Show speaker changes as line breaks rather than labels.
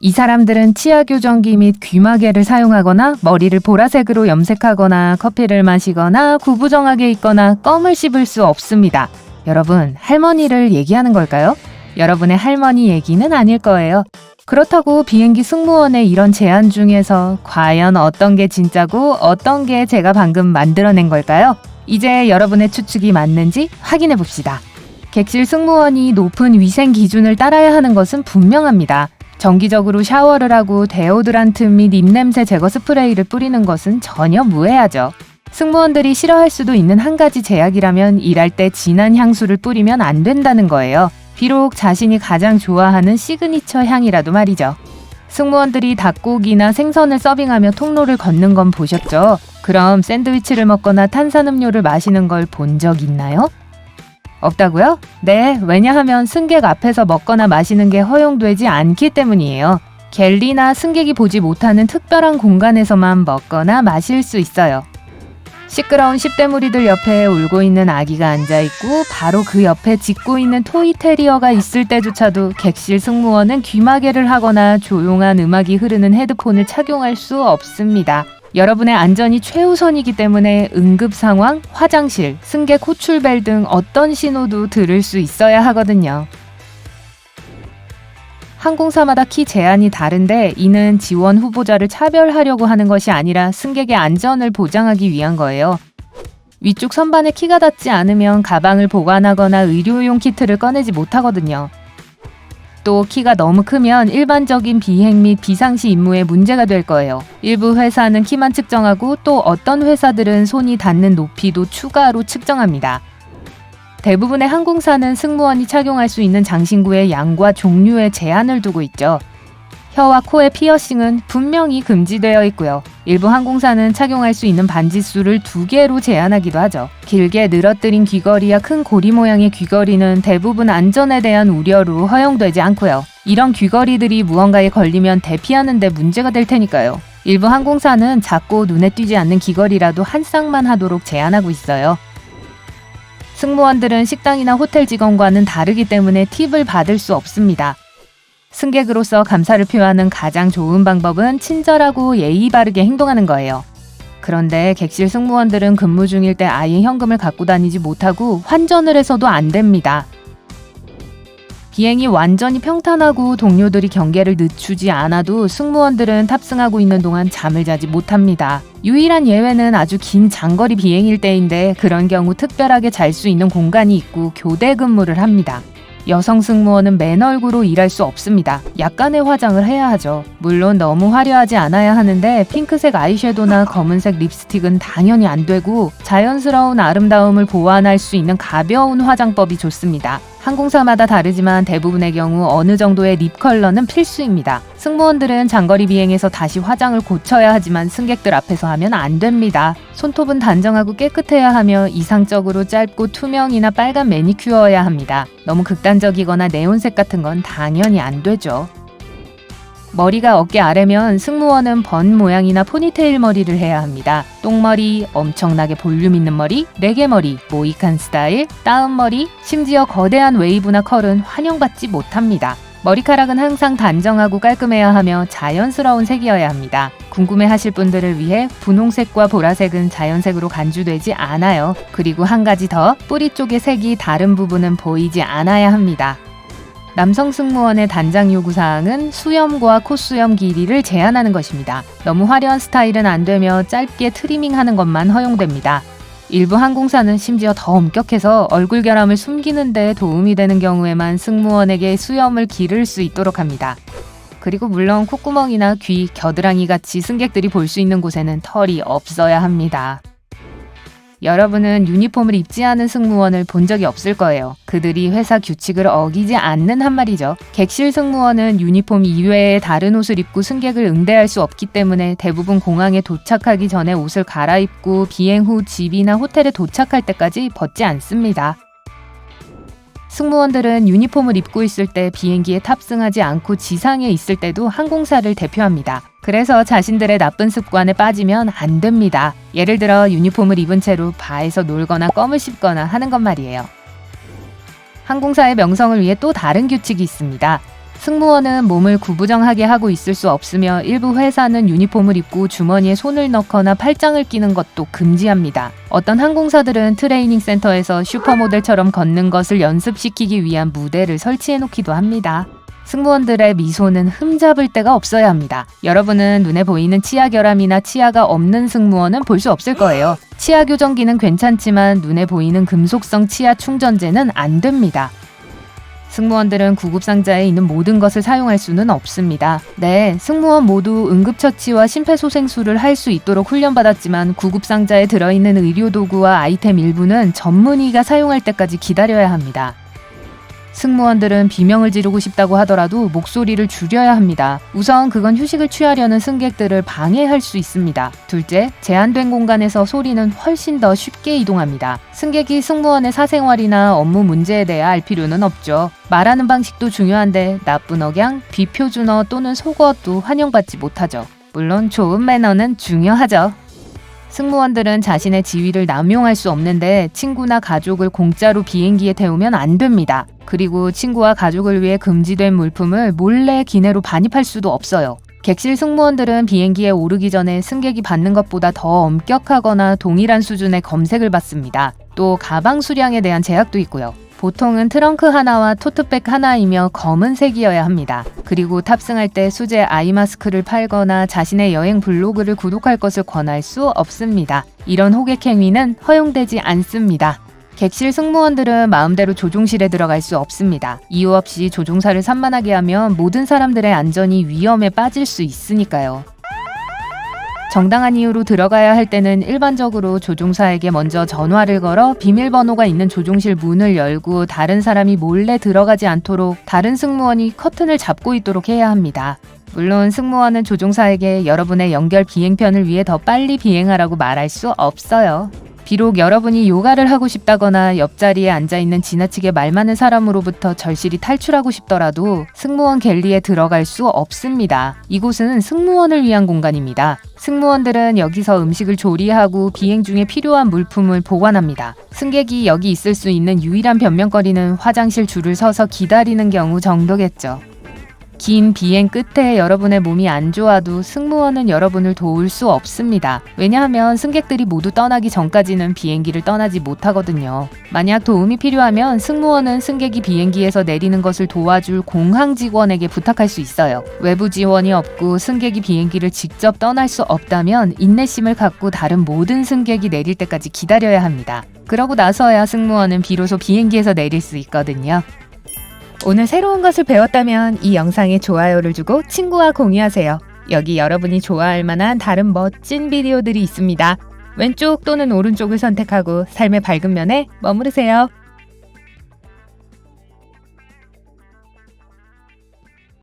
이 사람들은 치아 교정기 및 귀마개를 사용하거나 머리를 보라색으로 염색하거나 커피를 마시거나 구부정하게 입거나 껌을 씹을 수 없습니다. 여러분, 할머니를 얘기하는 걸까요? 여러분의 할머니 얘기는 아닐 거예요. 그렇다고 비행기 승무원의 이런 제안 중에서 과연 어떤 게 진짜고 어떤 게 제가 방금 만들어낸 걸까요? 이제 여러분의 추측이 맞는지 확인해 봅시다. 객실 승무원이 높은 위생 기준을 따라야 하는 것은 분명합니다. 정기적으로 샤워를 하고 데오드란트 및 입냄새 제거 스프레이를 뿌리는 것은 전혀 무해하죠. 승무원들이 싫어할 수도 있는 한 가지 제약이라면 일할 때 진한 향수를 뿌리면 안 된다는 거예요. 비록 자신이 가장 좋아하는 시그니처 향이라도 말이죠. 승무원들이 닭고기나 생선을 서빙하며 통로를 걷는 건 보셨죠? 그럼 샌드위치를 먹거나 탄산음료를 마시는 걸 본 적 있나요? 없다고요? 네, 왜냐하면 승객 앞에서 먹거나 마시는 게 허용되지 않기 때문이에요. 갤리나 승객이 보지 못하는 특별한 공간에서만 먹거나 마실 수 있어요. 시끄러운 10대 무리들 옆에 울고 있는 아기가 앉아있고 바로 그 옆에 짖고 있는 토이 테리어가 있을 때조차도 객실 승무원은 귀마개를 하거나 조용한 음악이 흐르는 헤드폰을 착용할 수 없습니다. 여러분의 안전이 최우선이기 때문에 응급 상황, 화장실, 승객 호출벨 등 어떤 신호도 들을 수 있어야 하거든요. 항공사마다 키 제한이 다른데 이는 지원 후보자를 차별하려고 하는 것이 아니라 승객의 안전을 보장하기 위한 거예요. 위쪽 선반에 키가 닿지 않으면 가방을 보관하거나 의료용 키트를 꺼내지 못하거든요. 또 키가 너무 크면 일반적인 비행 및 비상시 임무에 문제가 될 거예요. 일부 회사는 키만 측정하고 또 어떤 회사들은 손이 닿는 높이도 추가로 측정합니다. 대부분의 항공사는 승무원이 착용할 수 있는 장신구의 양과 종류에 제한을 두고 있죠. 혀와 코의 피어싱은 분명히 금지되어 있고요. 일부 항공사는 착용할 수 있는 반지 수를 2개로 제한하기도 하죠. 길게 늘어뜨린 귀걸이와 큰 고리 모양의 귀걸이는 대부분 안전에 대한 우려로 허용되지 않고요. 이런 귀걸이들이 무언가에 걸리면 대피하는 데 문제가 될 테니까요. 일부 항공사는 작고 눈에 띄지 않는 귀걸이라도 한 쌍만 하도록 제한하고 있어요. 승무원들은 식당이나 호텔 직원과는 다르기 때문에 팁을 받을 수 없습니다. 승객으로서 감사를 표하는 가장 좋은 방법은 친절하고 예의 바르게 행동하는 거예요. 그런데 객실 승무원들은 근무 중일 때 아예 현금을 갖고 다니지 못하고 환전을 해서도 안 됩니다. 비행이 완전히 평탄하고 동료들이 경계를 늦추지 않아도 승무원들은 탑승하고 있는 동안 잠을 자지 못합니다. 유일한 예외는 아주 긴 장거리 비행일 때인데 그런 경우 특별하게 잘 수 있는 공간이 있고 교대 근무를 합니다. 여성 승무원은 맨 얼굴로 일할 수 없습니다. 약간의 화장을 해야 하죠. 물론 너무 화려하지 않아야 하는데 핑크색 아이섀도나 검은색 립스틱은 당연히 안 되고 자연스러운 아름다움을 보완할 수 있는 가벼운 화장법이 좋습니다. 항공사마다 다르지만 대부분의 경우 어느 정도의 립 컬러는 필수입니다. 승무원들은 장거리 비행에서 다시 화장을 고쳐야 하지만 승객들 앞에서 하면 안 됩니다. 손톱은 단정하고 깨끗해야 하며 이상적으로 짧고 투명이나 빨간 매니큐어여야 합니다. 너무 극단적이거나 네온색 같은 건 당연히 안 되죠. 머리가 어깨 아래면 승무원은 번 모양이나 포니테일 머리를 해야 합니다. 똥머리, 엄청나게 볼륨 있는 머리, 레게머리, 모이칸 스타일, 다운머리, 심지어 거대한 웨이브나 컬은 환영받지 못합니다. 머리카락은 항상 단정하고 깔끔해야 하며 자연스러운 색이어야 합니다. 궁금해하실 분들을 위해 분홍색과 보라색은 자연색으로 간주되지 않아요. 그리고 한 가지 더, 뿌리 쪽의 색이 다른 부분은 보이지 않아야 합니다. 남성 승무원의 단장 요구사항은 수염과 콧수염 길이를 제한하는 것입니다. 너무 화려한 스타일은 안 되며 짧게 트리밍하는 것만 허용됩니다. 일부 항공사는 심지어 더 엄격해서 얼굴 결함을 숨기는 데 도움이 되는 경우에만 승무원에게 수염을 기를 수 있도록 합니다. 그리고 물론 콧구멍이나 귀, 겨드랑이 같이 승객들이 볼 수 있는 곳에는 털이 없어야 합니다. 여러분은 유니폼을 입지 않은 승무원을 본 적이 없을 거예요. 그들이 회사 규칙을 어기지 않는 한 말이죠. 객실 승무원은 유니폼 이외의 다른 옷을 입고 승객을 응대할 수 없기 때문에 대부분 공항에 도착하기 전에 옷을 갈아입고 비행 후 집이나 호텔에 도착할 때까지 벗지 않습니다. 승무원들은 유니폼을 입고 있을 때 비행기에 탑승하지 않고 지상에 있을 때도 항공사를 대표합니다. 그래서 자신들의 나쁜 습관에 빠지면 안 됩니다. 예를 들어 유니폼을 입은 채로 바에서 놀거나 껌을 씹거나 하는 것 말이에요. 항공사의 명성을 위해 또 다른 규칙이 있습니다. 승무원은 몸을 구부정하게 하고 있을 수 없으며 일부 회사는 유니폼을 입고 주머니에 손을 넣거나 팔짱을 끼는 것도 금지합니다. 어떤 항공사들은 트레이닝 센터에서 슈퍼모델처럼 걷는 것을 연습시키기 위한 무대를 설치해놓기도 합니다. 승무원들의 미소는 흠잡을 데가 없어야 합니다. 여러분은 눈에 보이는 치아 결함이나 치아가 없는 승무원은 볼 수 없을 거예요. 치아 교정기는 괜찮지만 눈에 보이는 금속성 치아 충전재는 안 됩니다. 승무원들은 구급상자에 있는 모든 것을 사용할 수는 없습니다. 네, 승무원 모두 응급처치와 심폐소생술을 할 수 있도록 훈련받았지만 구급상자에 들어있는 의료도구와 아이템 일부는 전문의가 사용할 때까지 기다려야 합니다. 승무원들은 비명을 지르고 싶다고 하더라도 목소리를 줄여야 합니다. 우선 그건 휴식을 취하려는 승객들을 방해할 수 있습니다. 둘째, 제한된 공간에서 소리는 훨씬 더 쉽게 이동합니다. 승객이 승무원의 사생활이나 업무 문제에 대해 알 필요는 없죠. 말하는 방식도 중요한데 나쁜 억양, 비표준어 또는 속어도 환영받지 못하죠. 물론 좋은 매너는 중요하죠. 승무원들은 자신의 지위를 남용할 수 없는데 친구나 가족을 공짜로 비행기에 태우면 안 됩니다. 그리고 친구와 가족을 위해 금지된 물품을 몰래 기내로 반입할 수도 없어요. 객실 승무원들은 비행기에 오르기 전에 승객이 받는 것보다 더 엄격하거나 동일한 수준의 검색을 받습니다. 또 가방 수량에 대한 제약도 있고요. 보통은 트렁크 하나와 토트백 하나이며 검은색이어야 합니다. 그리고 탑승할 때 수제 아이마스크를 팔거나 자신의 여행 블로그를 구독할 것을 권할 수 없습니다. 이런 호객 행위는 허용되지 않습니다. 객실 승무원들은 마음대로 조종실에 들어갈 수 없습니다. 이유 없이 조종사를 산만하게 하면 모든 사람들의 안전이 위험에 빠질 수 있으니까요. 정당한 이유로 들어가야 할 때는 일반적으로 조종사에게 먼저 전화를 걸어 비밀번호가 있는 조종실 문을 열고 다른 사람이 몰래 들어가지 않도록 다른 승무원이 커튼을 잡고 있도록 해야 합니다. 물론 승무원은 조종사에게 여러분의 연결 비행편을 위해 더 빨리 비행하라고 말할 수 없어요. 비록 여러분이 요가를 하고 싶다거나 옆자리에 앉아있는 지나치게 말 많은 사람으로부터 절실히 탈출하고 싶더라도 승무원 갤리에 들어갈 수 없습니다. 이곳은 승무원을 위한 공간입니다. 승무원들은 여기서 음식을 조리하고 비행 중에 필요한 물품을 보관합니다. 승객이 여기 있을 수 있는 유일한 변명거리는 화장실 줄을 서서 기다리는 경우 정도겠죠. 긴 비행 끝에 여러분의 몸이 안 좋아도 승무원은 여러분을 도울 수 없습니다. 왜냐하면 승객들이 모두 떠나기 전까지는 비행기를 떠나지 못하거든요. 만약 도움이 필요하면 승무원은 승객이 비행기에서 내리는 것을 도와줄 공항 직원에게 부탁할 수 있어요. 외부 지원이 없고 승객이 비행기를 직접 떠날 수 없다면 인내심을 갖고 다른 모든 승객이 내릴 때까지 기다려야 합니다. 그러고 나서야 승무원은 비로소 비행기에서 내릴 수 있거든요. 오늘 새로운 것을 배웠다면 이 영상에 좋아요를 주고 친구와 공유하세요. 여기 여러분이 좋아할 만한 다른 멋진 비디오들이 있습니다. 왼쪽 또는 오른쪽을 선택하고 삶의 밝은 면에 머무르세요.